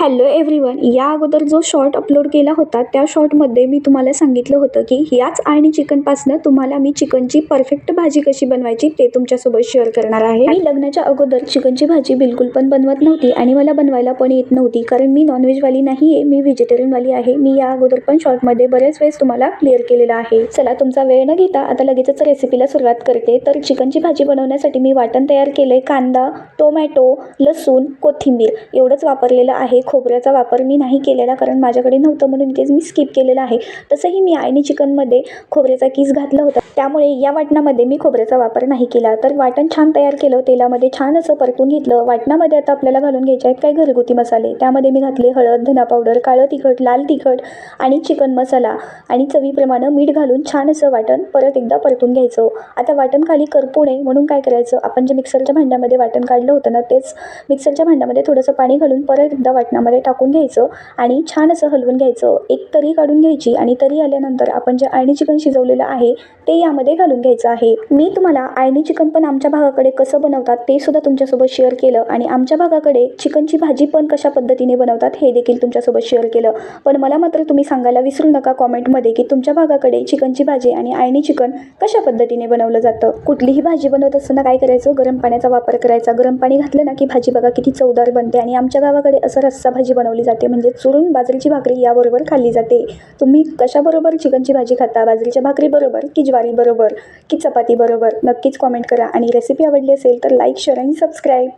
Hello everyone. या अगोदर जो शॉर्ट अपलोड केला होता त्या शॉर्टमध्ये मी तुम्हाला सांगितलं होतं की याच आणि चिकनपासनं तुम्हाला मी चिकनची परफेक्ट भाजी कशी बनवायची ते तुमच्यासोबत शेअर करणार आहे. मी लग्नाच्या अगोदर चिकनची भाजी बिलकुल पण बनवत नव्हती आणि मला बनवायला पण येत नव्हती, कारण मी नॉनव्हेजवाली नाही आहे, मी व्हेजिटेरियनवाली आहे. मी या अगोदर पण शॉर्टमध्ये बरेच वेळेस तुम्हाला क्लिअर केलेलं आहे. चला, तुमचा वेळ न घेता आता लगेचच रेसिपीला सुरुवात करते. तर चिकनची भाजी बनवण्यासाठी मी वाटण तयार केलंय. कांदा, टोमॅटो, लसूण, कोथिंबीर एवढंच वापरलेलं आहे. खोबऱ्याचा वापर मी नाही केलेला, कारण माझ्याकडे नव्हतं म्हणून तेच मी स्किप केलेलं आहे. तसंही मी आळणी चिकनमध्ये खोबऱ्याचा कीस घातला होता, त्यामुळे या वाटणामध्ये मी खोबऱ्याचा वापर नाही केला. तर वाटण छान तयार केलं, तेलामध्ये छान असं परतून घेतलं. वाटणामध्ये आता आपल्याला घालून घ्यायचे आहेत काही घरगुती मसाले. त्यामध्ये मी घातले हळद, धना पावडर, काळं तिखट, लाल तिखट आणि चिकन मसाला आणि चवीप्रमाणे मीठ घालून छान असं वाटण परत एकदा परतून घ्यायचं. आता वाटण खाली करपू नये म्हणून काय करायचं, आपण जे मिक्सरच्या भांड्यामध्ये वाटण काढलं होतं ना, तेच मिक्सरच्या भांड्यामध्ये थोडंसं पाणी घालून परत एकदा वाटणामध्ये टाकून घ्यायचं आणि छान असं हलवून घ्यायचं. एक तरी काढून घ्यायची आणि तरी आल्यानंतर आपण जे आळणी चिकन शिजवलेलं आहे ते यामध्ये घालून घ्यायचं आहे. मी तुम्हाला आळणी चिकन पण आमच्या भागाकडे कसं बनवतात ते सुद्धा तुमच्यासोबत शेअर केलं आणि आमच्या भागाकडे चिकनची भाजी पण कशा पद्धतीने बनवतात हे देखील तुमच्यासोबत शेअर केलं. पण मला मात्र तुम्ही सांगायला विसरू नका कॉमेंटमध्ये की तुमच्या भागाकडे चिकनची भाजी आणि आळणी चिकन कशा पद्धतीने बनवलं जातं. कुठलीही भाजी बनवत असताना काय करायचं, गरम पाण्याचा वापर करायचा. गरम पाणी घातलं ना की भाजी बघा किती चवदार बनते. आणि आमच्या गावाकडे असं रस्सा भाजी बनवली जाते, म्हणजे चुरून बाजरीची भाकरी याबरोबर खाल्ली जाते. तुम्ही कशाबरोबर चिकनची भाजी खाता, बाजरीच्या भाकरी बरोबर की ज्वारी बरोबर की चपाती बरोबर, नक्कीच कॉमेंट करा. आणि रेसिपी आवडली असेल तर लाईक, शेअर आणि सबस्क्राईब.